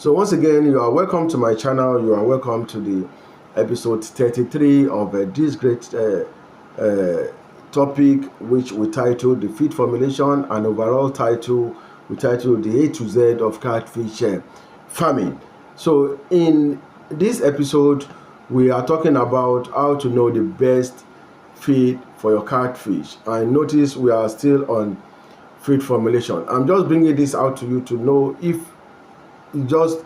So once again, you are welcome to my channel. You are welcome to the episode 33 of this great topic, which we titled the feed formulation, and overall title we titled the A to Z of catfish farming. So in this episode, we are talking about how to know the best feed for your catfish. And notice we are still on feed formulation. I'm just bringing this out to you to know if just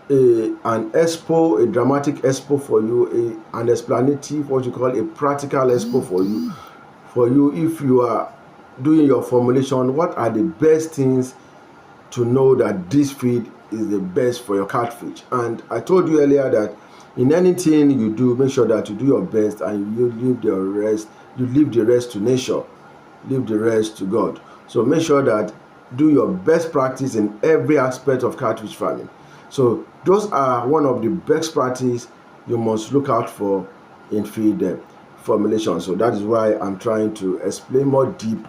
an expo, a dramatic expo for you, an explanative, what you call a practical expo for you. If you are doing your formulation, what are the best things to know that this feed is the best for your catfish? And I told you earlier that in anything you do, make sure that you do your best and you leave the rest. You leave the rest to nature, leave the rest to God. So make sure that do your best practice in every aspect of catfish farming. So those are one of the best practice you must look out for in feed formulation. So that is why I'm trying to explain more deep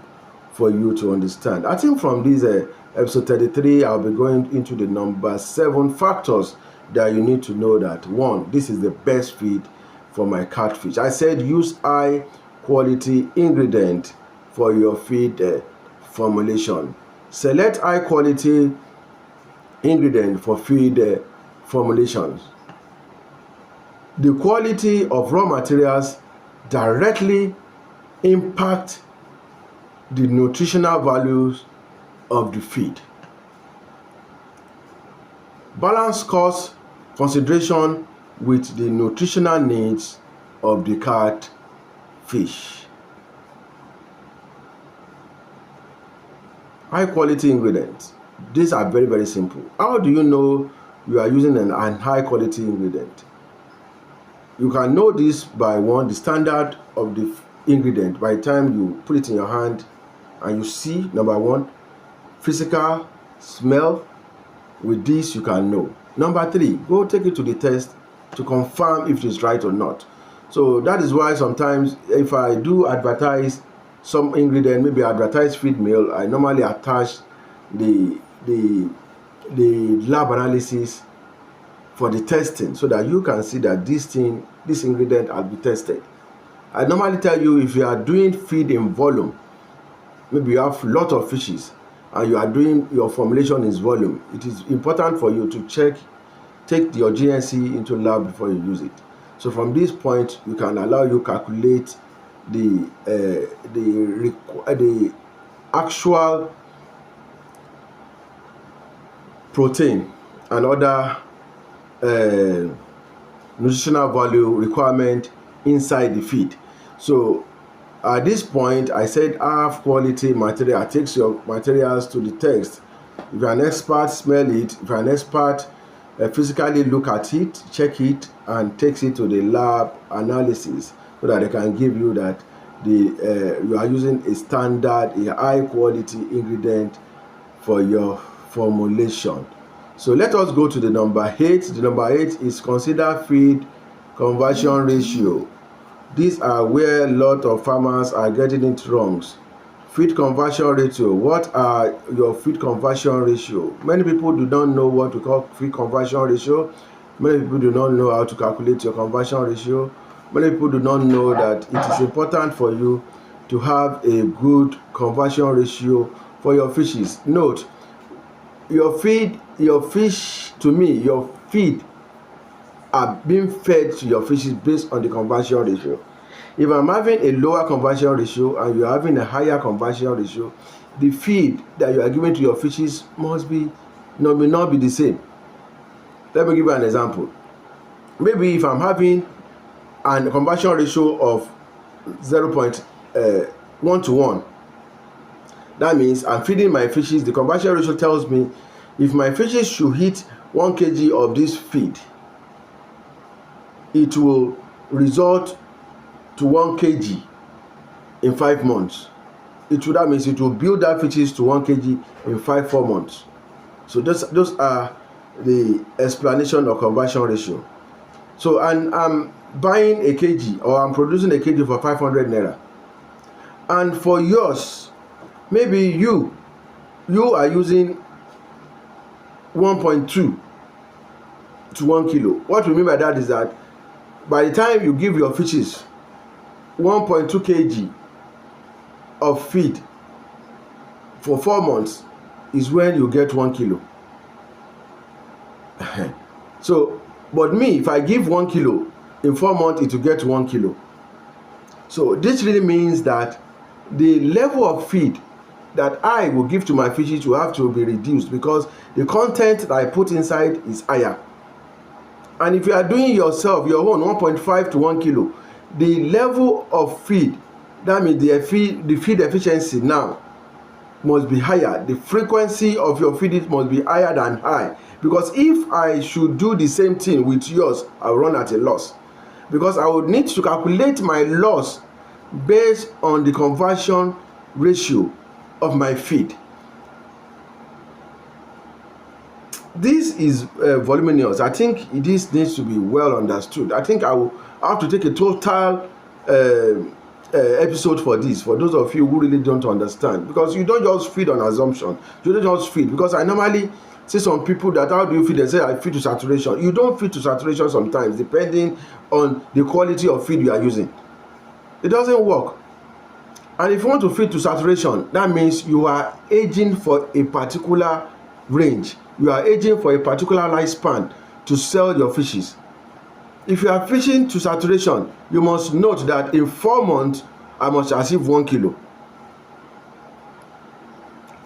for you to understand. I think from this episode 33, I'll be going into the number 7 factors that you need to know that, one, this is the best feed for my catfish. I said use high quality ingredient for your feed formulation. Select high quality ingredient for feed formulations. The quality of raw materials directly impact the nutritional values of the feed. Balance cost consideration with the nutritional needs of the catfish. High quality ingredients. These are very, very simple. How do you know you are using an high quality ingredient? You can know this by the standard of the ingredient. By the time you put it in your hand and you see, number 1, physical smell. With this you can know. Number 3, go take it to the test to confirm if it is right or not. So that is why sometimes if I do advertise some ingredient, maybe advertise feed meal, I normally attach the lab analysis for the testing so that you can see that this ingredient has been tested. I normally tell you, if you are doing feed in volume, maybe you have a lot of fishes and you are doing your formulation in volume, it is important for you to take your GNC into lab before you use it. So from this point, you can allow you calculate the actual protein and other nutritional value requirement inside the feed. So at this point, I said have quality material. Takes your materials to the test. If you're an expert, smell it. If you're an expert, physically look at it, check it, and takes it to the lab analysis so that they can give you that you are using a standard, a high quality ingredient for your formulation. So let us go to the number 8. The number 8 is consider feed conversion ratio. These are where a lot of farmers are getting it wrong. Feed conversion ratio. What are your feed conversion ratio? Many people do not know what we call feed conversion ratio. Many people do not know how to calculate your conversion ratio. Many people do not know that it is important for you to have a good conversion ratio for your fishes. Note, your feed are being fed to your fishes based on the conversion ratio. If I'm having a lower conversion ratio and you're having a higher conversion ratio, the feed that you are giving to your fishes may not be the same. Let me give you an example. Maybe if I'm having a conversion ratio of 0.1 to 1, that means I'm feeding my fishes. The conversion ratio tells me if my fishes should hit 1 kg of this feed, it will result to 1 kg in 5 months. That means it will build that fishes to 1 kg in 4 months. So those are the explanation of conversion ratio. So and I'm buying a kg, or I'm producing a kg for 500 naira. And for yours, maybe you are using 1.2 to 1 kilo. What we mean by that is that by the time you give your fishes 1.2 kg of feed for 4 months is when you get 1 kilo. So, but me, if I give 1 kilo in 4 months, it will get 1 kilo. So this really means that the level of feed that I will give to my fishes will have to be reduced because the content that I put inside is higher. And if you are doing yourself your own 1.5 to 1 kilo, the level of feed, that means the feed efficiency now must be higher. The frequency of your feeding must be higher than high. Because if I should do the same thing with yours, I'll run at a loss. Because I would need to calculate my loss based on the conversion ratio of my feed. This is voluminous. I think this needs to be well understood. I think I will have to take a total episode for this, for those of you who really don't understand, because you don't just feed on assumption. You don't just feed, because I normally see some people that, how do you feed? They say I feed to saturation. You don't feed to saturation sometimes, depending on the quality of feed you are using. It doesn't work. And if you want to feed to saturation, that means you are aging for a particular range. You are aging for a particular lifespan to sell your fishes. If you are fishing to saturation, you must note that in 4 months, I must achieve 1 kilo.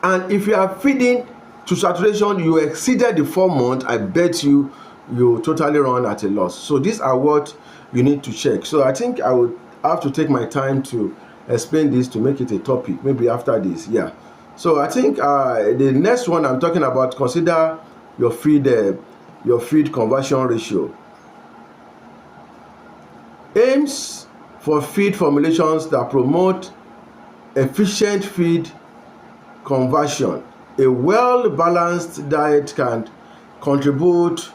And if you are feeding to saturation, you exceeded the 4 months, I bet you totally run at a loss. So these are what you need to check. So I think I would have to take my time to explain this, to make it a topic, maybe after this. Yeah. So I think the next one I'm talking about, consider your feed conversion ratio. Aims for feed formulations that promote efficient feed conversion. A well-balanced diet can contribute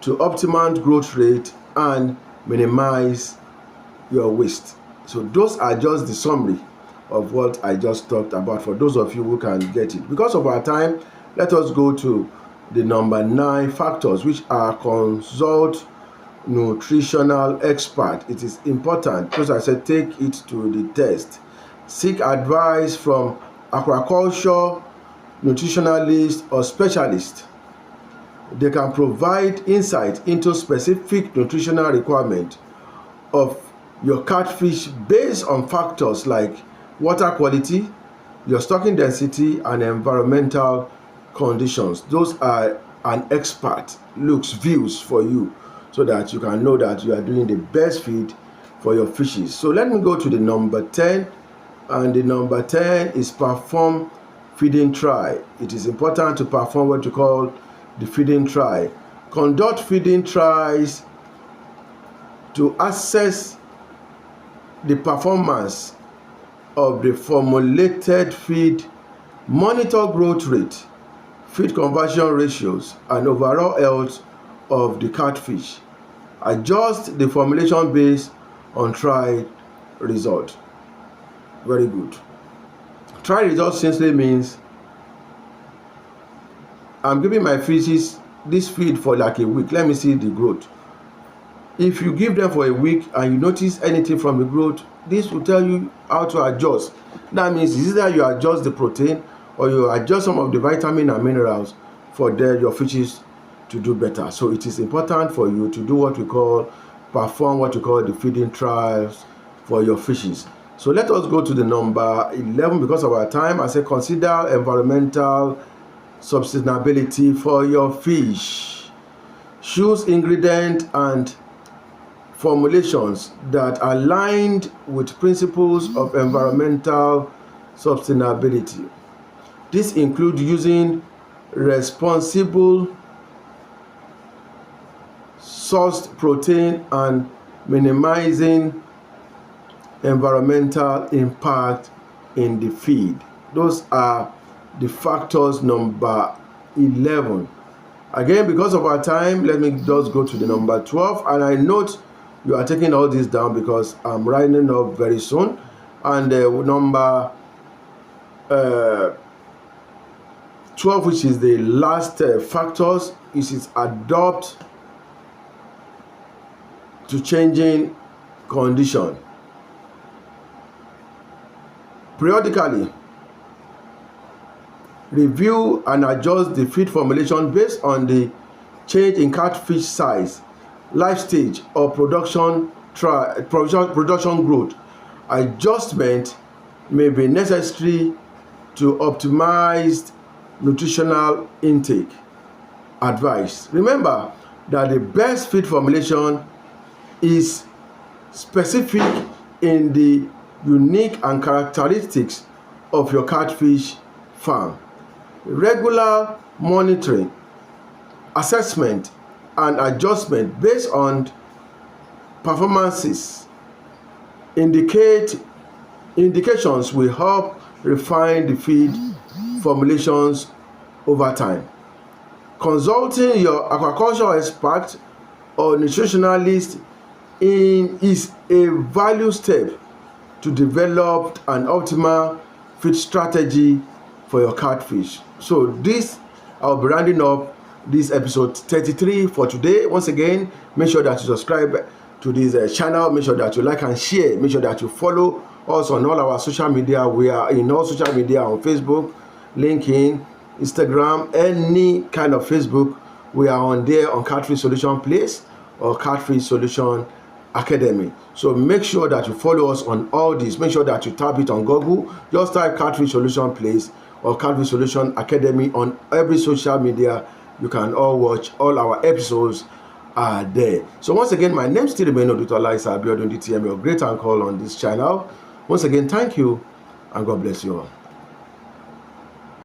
to optimal growth rate and minimize your waste. So those are just the summary of what I just talked about for those of you who can get it. Because of our time, let us go to the number 9 factors, which are consult nutritional expert. It is important, because I said take it to the test. Seek advice from aquaculture nutritionalist or specialist. They can provide insight into specific nutritional requirement of your catfish based on factors like water quality, your stocking density, and environmental conditions. Those are an expert views for you, so that you can know that you are doing the best feed for your fishes. So let me go to the number 10, and the number 10 is perform feeding trial. It is important to perform what you call the feeding trial. Conduct feeding trials to assess the performance of the formulated feed, monitor growth rate, feed conversion ratios, and overall health of the catfish. Adjust the formulation based on trial result. Very good. Trial result simply means I'm giving my fishes this feed for like a week. Let me see the growth. If you give them for a week and you notice anything from the growth, this will tell you how to adjust. That means it's either you adjust the protein or you adjust some of the vitamin and minerals for your fishes to do better. So it is important for you to do what we call, perform what we call the feeding trials for your fishes. So let us go to the number 11 because of our time. I say consider environmental sustainability for your fish. Choose ingredients and formulations that are aligned with principles of environmental sustainability. This includes using responsible sourced protein and minimizing environmental impact in the feed. Those are the factors number 11. Again, because of our time, let me just go to the number 12, and I note you are taking all this down because I'm writing up very soon. And number 12, which is the last factors, is adopt to changing condition. Periodically, review and adjust the feed formulation based on the change in catfish size, life stage, or production growth. Adjustment may be necessary to optimize nutritional intake. Advice: remember that the best feed formulation is specific in the unique and characteristics of your catfish farm. Regular monitoring, assessment, and adjustment based on performances indications will help refine the feed formulations over time. Consulting your aquaculture expert or nutritionalist is a value step to develop an optimal feed strategy for your catfish. So this, I'll be rounding up this episode 33 for today. Once again, make sure that you subscribe to this channel. Make sure that you like and share. Make sure that you follow us on all our social media. We are in all social media on Facebook, LinkedIn, Instagram, any kind of Facebook. We are on there on Catfish Solution Place or Catfish Solution Academy. So make sure that you follow us on all these. Make sure that you type it on Google. Just type Catfish Solution Place or Catfish Solution Academy on every social media. You can all watch all our episodes are there. So once again, my name still remains Odutola Abiodun DTM, your great uncle on this channel. Once again, thank you and God bless you all.